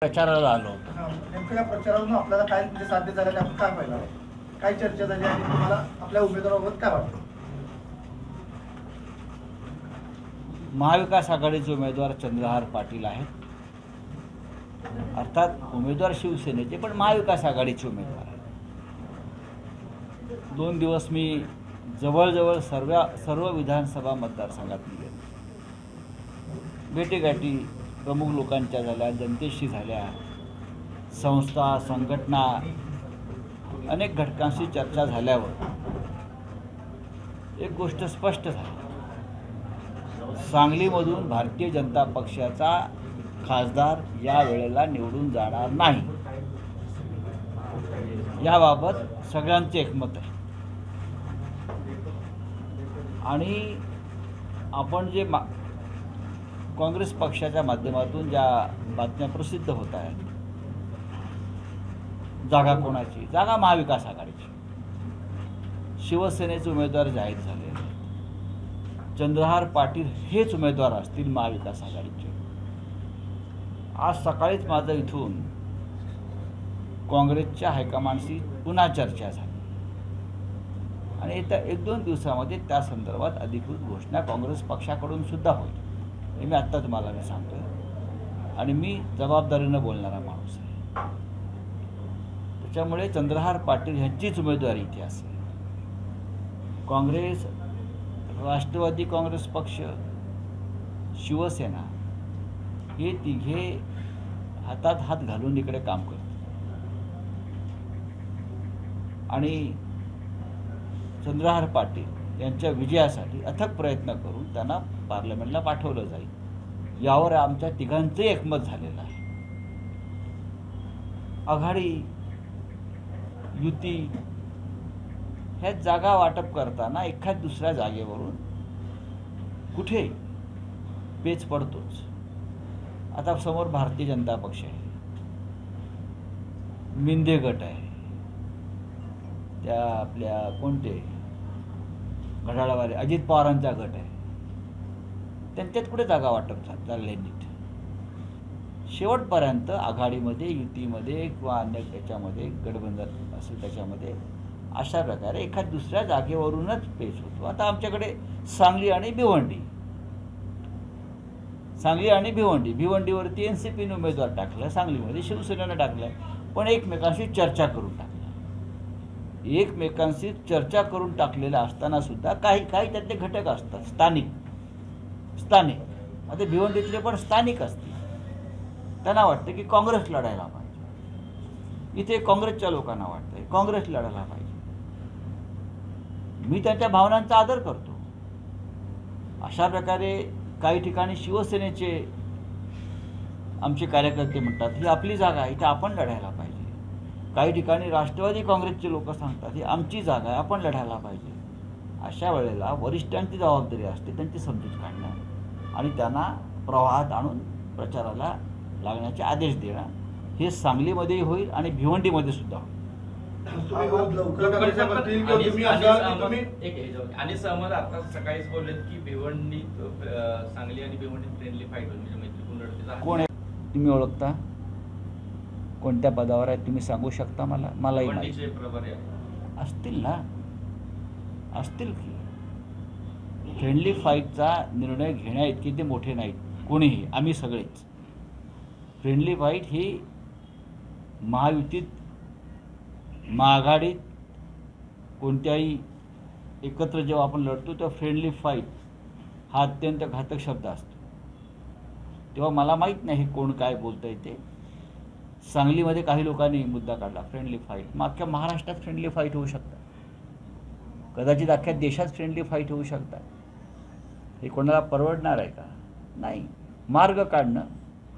प्रचाराला आलो होतो. नेमकं या प्रचारावरून आपल्याला काय म्हणजे साध्य झालं ते आपण काय पाहिलं, काय चर्चा झाली आणि तुम्हाला आपल्या उमेदवाराबाबत काय वाटतं? महाविकास आघाडीचे उमेदवार चंद्रहार पाटील आहेत. अर्थात उमेदवार शिवसेनेचे पण महाविकास आघाडीचे उमेदवार आहेत. 2 दिवस मी जवळजवळ सर्व विधानसभा मतदारसंघात गेलो. भेटीगाठी प्रमुख लोकांच्या झाल्या, जनतेशी झाल्या, संस्था संघटना अनेक घटकांशी चर्चा झाल्यावर एक गोष्ट स्पष्ट झाली. सांगलीमधून भारतीय जनता पक्षाचा खासदार या वेळेला निवडून जाणार नाही, याबाबत सगळ्यांचे एकमत आहे. आणि आपण जे काँग्रेस पक्षाच्या माध्यमातून ज्या बातम्या प्रसिद्ध होत आहेत, जागा कोणाची, जागा महाविकास आघाडीची, शिवसेनेचे उमेदवार जाहीर झाले, चंद्रहार पाटील हेच उमेदवार असतील महाविकास आघाडीचे. आज सकाळीच माझं इथून काँग्रेसच्या हायकमांडशी पुन्हा चर्चा झाली आणि येत्या 1-2 दिवसामध्ये त्या संदर्भात अधिकृत घोषणा काँग्रेस पक्षाकडून सुद्धा होईल. हे मी आत्ता तुम्हाला सांगतोय आणि मी जबाबदारीनं बोलणारा माणूस आहे. त्याच्यामुळे चंद्रहार पाटील यांचीच उमेदवारी इथे असेल. काँग्रेस, राष्ट्रवादी काँग्रेस पक्ष, शिवसेना हे तिघे हातात हात घालून इकडे काम करतात आणि चंद्रहार पाटील यांच्या विजयासाठी अथक प्रयत्न करून त्यांना पार्लमेंटला पाठवलं जाईल, यावर आमच्या तिघांचंही एकमत झालेलं आहे. आघाडी, युती ह्या जागा वाटप करताना एखाद दुसऱ्या जागेवरून कुठे पेच पडतोच. आता समोर भारतीय जनता पक्ष आहे, मिंदे गट आहे, त्या आपल्या कोणते घड्याळवाले अजित पवारांचा गट आहे, त्यांच्यात कुठे जागा वाटप झालं नीट. शेवटपर्यंत आघाडीमध्ये, युतीमध्ये किंवा अन्य त्याच्यामध्ये गठबंधन असेल त्याच्यामध्ये अशा प्रकारे एखाद दुसऱ्या जागेवरूनच पेच होतो. आता आमच्याकडे सांगली आणि भिवंडीवरती NCPने उमेदवार टाकला, सांगलीमध्ये शिवसेनेनं टाकलं, पण एकमेकांशी चर्चा करून टाकलं. एकमेकांशी चर्चा करून टाकलेलं असताना सुद्धा काही त्यातले घटक असतात स्थानिक. आता भिवंडीतले पण स्थानिक असतील, त्यांना वाटतं की काँग्रेस लढायला पाहिजे. इथे काँग्रेसच्या लोकांना वाटतं काँग्रेस लढायला पाहिजे. मी त्यांच्या भावनांचा आदर करतो. अशा प्रकारे काही ठिकाणी शिवसेनेचे आमचे कार्यकर्ते म्हणतात ही आपली जागा आहे, इथे आपण लढायला पाहिजे. काही ठिकाणी राष्ट्रवादी काँग्रेसचे लोक सांगतात ही आमची जागा आहे, आपण लढायला पाहिजे. अशा वेळेला वरिष्ठांची जबाबदारी असते त्यांची समजूत काढणं आणि त्यांना प्रवाहात आणून प्रचाराला लागण्याचे आदेश देणं. हे सांगलीमध्येही होईल आणि भिवंडीमध्ये सुद्धा होईल. आणि सहमत आता सकाळीच बोललेत की भिवंडी, सांगली आणि भिवंडी फ्रेंडली फाईट होईल. कोण आहे तुम्ही ओळखता? कोणत्या पदावर आहे तुम्ही सांगू शकता मला? मलाही माहिती असतील ना, असतील की. फ्रेंडली फाईटचा निर्णय घेण्या इतके ते मोठे नाहीत कोणीही, आम्ही सगळेच. फ्रेंडली फाईट ही महायुतीत, महाआघाडीत कोणत्याही एकत्र जेव्हा आपण लढतो तेव्हा फ्रेंडली फाईट हा अत्यंत घातक शब्द असतो. तेव्हा मला माहीत नाही कोण काय बोलतं आहे ते. सांगलीमध्ये काही लोकांनी मुद्दा काढला फ्रेंडली फाईट. मग अख्ख्या महाराष्ट्रात फ्रेंडली फाईट होऊ शकतात, कदाचित अख्ख्या देशात फ्रेंडली फाईट होऊ शकतात. हे कोणाला परवडणार आहे का? नाही. मार्ग काढणं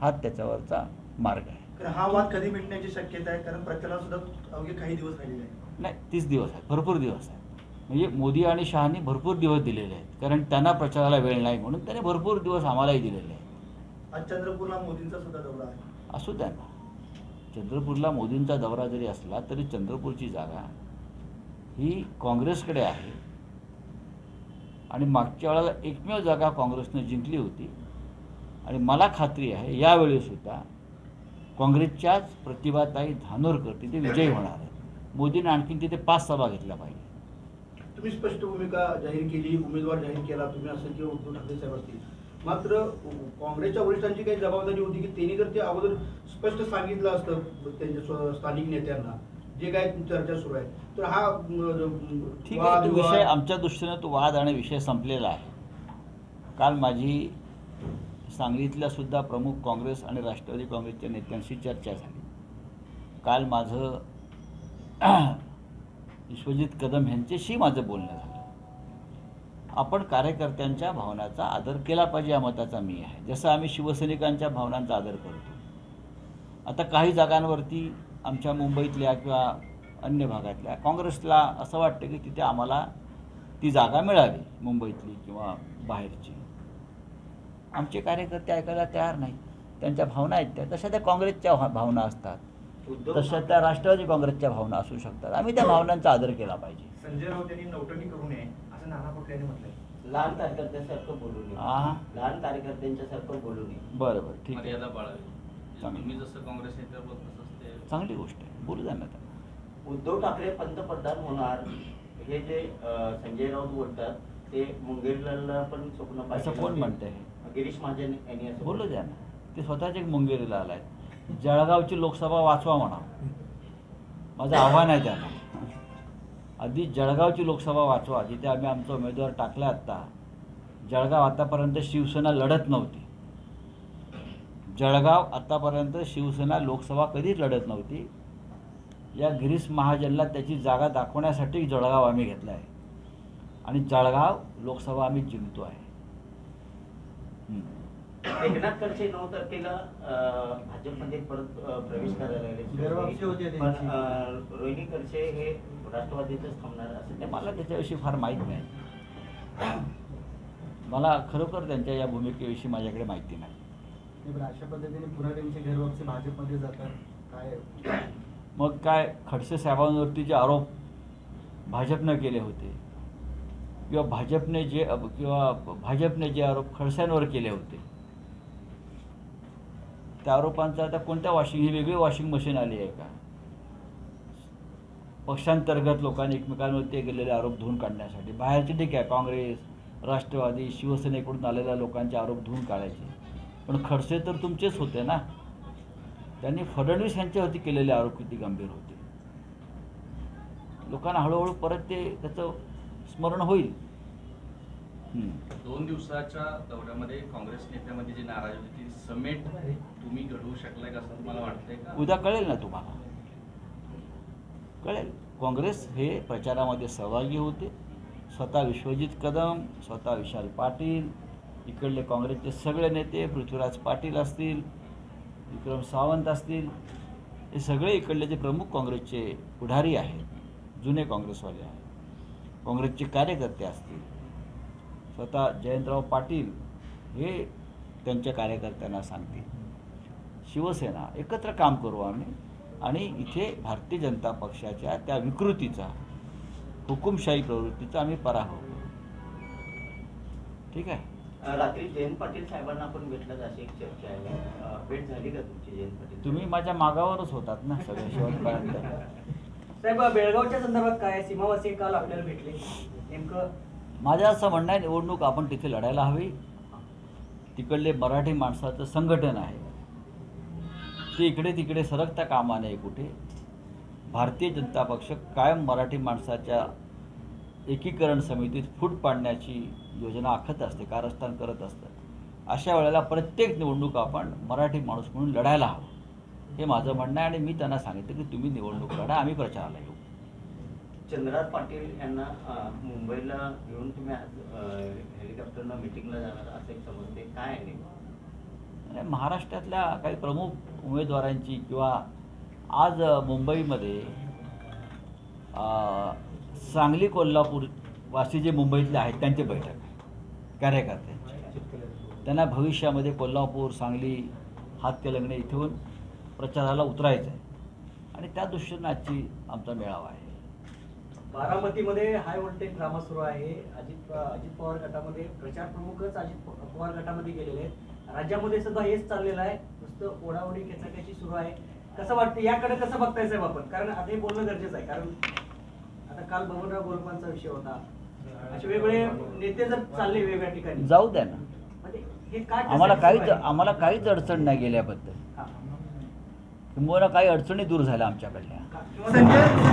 हा त्याच्यावरचा मार्ग आहे. हा वाद कधी मिटण्याची शक्यता आहे? कारण प्रचाराला सुद्धा अवघे काही दिवस राहिलेले आहेत. नाही, 30 दिवस आहेत, भरपूर दिवस आहेत. म्हणजे मोदी आणि शहानी भरपूर दिवस दिलेले आहेत, कारण त्यांना प्रचाराला वेळ नाही म्हणून त्याने भरपूर दिवस आम्हालाही दिलेले आहेत. आज चंद्रपूरला मोदींचा सुद्धा दौरा आहे. असू द्या ना. चंद्रपूरला मोदींचा दौरा जरी असला तरी चंद्रपूरची जागा ही काँग्रेसकडे आहे आणि मागच्या वेळेला एकमेव जागा काँग्रेसने जिंकली होती आणि मला खात्री आहे यावेळी सुद्धा काँग्रेसच्याच प्रतिभाताई धानोरकर तिथे विजयी होणार आहेत. मोदींनी आणखीन तिथे 5 सभा घेतल्या पाहिजे. तुम्ही स्पष्ट भूमिका जाहीर केली, उमेदवार जाहीर केला तुम्ही असं किंवा उद्धव ठाकरे साहेब असतील. मात्र काँग्रेसच्या वरिष्ठांची काही जबाबदारी होती की त्यांनी जर ते अगोदर स्पष्ट सांगितलं असतं त्यांच्या स्थानिक नेत्यांना जे काय चर्चा सुरू आहे, तर हा ठीक आहे, तो विषय आमच्या दृष्टीनं तो वाद आणि विषय संपलेला आहे. काल माझी सांगलीतल्या सुद्धा प्रमुख काँग्रेस आणि राष्ट्रवादी काँग्रेसच्या नेत्यांशी चर्चा झाली. काल माझं विश्वजित कदम यांच्याशी माझं बोलणं झालं. आपण कार्यकर्त्यांच्या भावनांचा आदर केला पाहिजे या मताचा मी आहे, जसं आम्ही शिवसैनिकांच्या भावनांचा आदर करतो. आता काही जागांवरती आमच्या मुंबईतल्या किंवा अन्य भागातल्या काँग्रेसला असं वाटतं की तिथे आम्हाला ती जागा मिळावी, मुंबईतली किंवा बाहेरची. आमचे कार्यकर्ते ऐकायला तयार नाहीत. त्यांच्या भावना आहेत त्या तशा त्या काँग्रेसच्या भावना असतात, तशा त्या राष्ट्रवादी काँग्रेसच्या भावना असू शकतात. आम्ही त्या भावनांचा आदर केला पाहिजे. संजय राऊत यांनी नौटंकी करू नये असं नाना पटोले यांनी म्हटलंय. लहान कार्यकर्त्यांसारखं बोलू नये, लहान कार्यकर्त्यांच्यासारखं बोलू नये. बरं ठीक आहे, मर्यादा पाळावी. चांगलं. तुम्ही जसं काँग्रेस नेत्यावर बोलत तसंच ते चांगली गोष्ट आहे, बोलू द्या ना त्यांना. उद्धव ठाकरे पंतप्रधान होणार हे जे संजय राऊत बोलतात ते मुंगेरला पण स्वप्न असं पाहिजे. कोण म्हणतंय? गिरीश महाजन यांनी असं बोलू द्या ना. ते स्वतःच एक मुंगेरीला आलाय. जळगावची लोकसभा वाचवा म्हणा, माझं आव्हान आहे त्यांना. आधी जळगावची लोकसभा वाचवा, जिथे आम्ही आमचा उमेदवार टाकला. आत्ता जळगाव आतापर्यंत शिवसेना लढत नव्हती. जळगाव आतापर्यंत शिवसेना लोकसभा कधीच लढत नव्हती. या गिरीश महाजनला त्याची जागा दाखवण्यासाठी जळगाव आम्ही घेतला आहे आणि जळगाव लोकसभा आम्ही जिंकतो आहे. एकनाथ खडसे 9 तारखेला भाजपमध्ये परत प्रवेश करायला गर्वाची होती लागले, त्यांची. पण रोहिणी खडसे हे राष्ट्रवादीतच थांबणार असं ते मला त्याच्याविषयी फार माहीत नाही. मला खरोखर त्यांच्या या भूमिकेविषयी माझ्याकडे माहिती नाही. अशा पद्धतीने पुन्हा त्यांचे घरवापसी भाजपमध्ये जातात काय? मग काय खडसे साहेबांवरती जे आरोप भाजपनं केले होते किंवा भाजपने जे आरोप खडसेंवर केले होते, त्या आरोपांचा आता कोणत्या ही वेगळी वॉशिंग मशीन आली आहे का? पक्षांतर्गत लोकांनी एकमेकांवरती केलेले आरोप धुवून काढण्यासाठी. बाहेरचे ठीक आहे, काँग्रेस, राष्ट्रवादी, शिवसेनेकडून आलेल्या लोकांचे आरोप धुवून काढायचे, पण खडसे तर तुमचेच होते ना. त्यांनी फडणवीस यांच्यावरती केलेले आरोप किती गंभीर होते. लोकांना हळूहळू परत त्याचं स्मरण होईल. 2 दिवसाच्या दौऱ्यामध्ये काँग्रेस नेत्यामध्ये जी नाराजी होती ती समेट तुम्ही घडवू शकलाय का असं तुम्हाला वाटतंय का? उद्या कळेल ना तुम्हाला, कळेल. काँग्रेस हे प्रचारामध्ये सहभागी होते. स्वतः विश्वजित कदम, स्वतः विशाल पाटील, इकडले काँग्रेसचे सगळे नेते, पृथ्वीराज पाटील असतील, विक्रम सावंत असतील, हे सगळे इकडले जे प्रमुख काँग्रेसचे पुढारी आहेत, जुने काँग्रेसवाले आहेत, काँग्रेसचे कार्यकर्ते असतील, स्वतः जयंतराव पाटील हे त्यांच्या कार्यकर्त्यांना सांगतील, शिवसेना एकत्र काम करू आम्ही आणि इथे भारतीय जनता पक्षाच्या त्या विकृतीचा, हुकुमशाही प्रवृत्तीचा आम्ही पराभव करू. ठीक आहे. रात्री जयंत पाटील साहेबांना आपण भेटलात अशी एक चर्चा आहे. भेट झाली का तुमची जयंत पाटील? तुम्ही माझ्या मागावरच होतात ना सगळ्या शेवटपर्यंत. साहेब, बेळगावच्या संदर्भात काय सीमावासी काल आपल्याला भेटले, नेमकं माझं असं म्हणणं आहे, निवडणूक आपण तिथे लढायला हवी. तिकडले मराठी माणसाचं संघटन आहे, ते इकडे तिकडे सरकता कामा नये कुठे. भारतीय जनता पक्ष कायम मराठी माणसाच्या एकीकरण समितीत फूट पाडण्याची योजना आखत असते, कारस्थान करत असतं. अशा वेळेला प्रत्येक निवडणूक आपण मराठी माणूस म्हणून लढायला हवं, हे माझं म्हणणं आहे. आणि मी त्यांना सांगितलं की तुम्ही निवडणूक लढा, आम्ही प्रचाराला येऊ. चंद्रराज पाटील यांना मुंबईला घेऊन तुम्ही हेलिकॉप्टरनं मिटिंगला जाणार असं एक समजते, काय आहे नेमकं? महाराष्ट्रातल्या काही प्रमुख उमेदवारांची किंवा आज मुंबईमध्ये सांगली कोल्हापूर वासी जे मुंबईतले आहेत त्यांची बैठक आहे कार्यकर्त्यांची. त्यांना भविष्यामध्ये कोल्हापूर, सांगली, हातकलंगणे इथून प्रचाराला उतरायचं आहे आणि त्या दृष्टीनं आजची आमचा मेळावा आहे. बारामतीमध्ये हाय व्होल्टेज ड्रामा सुरू आहे. अजित पवार गटामध्ये प्रचार प्रमुखच अजित पवार गटामध्ये गेलेले आहेत. राज्यामध्ये सुद्धा हेच चाललेलं आहे, नुसतं ओढाओढी खेचाखेची सुरू आहे. कसं वाटतं याकडे कसं बघताय साहेब आपण? कारण आता हे बोलणं गरजेचं आहे, कारण आता काल बबनराव गोरपांचा विषय होता. असे वेगवेगळे नेते जर चालले वेगवेगळ्या ठिकाणी जाऊ द्या ना, म्हणजे हे काय आम्हाला काहीच अडचण नाही गेल्याबद्दल. किंवा काही अडचणी दूर झाल्या आमच्याकडल्या. संजय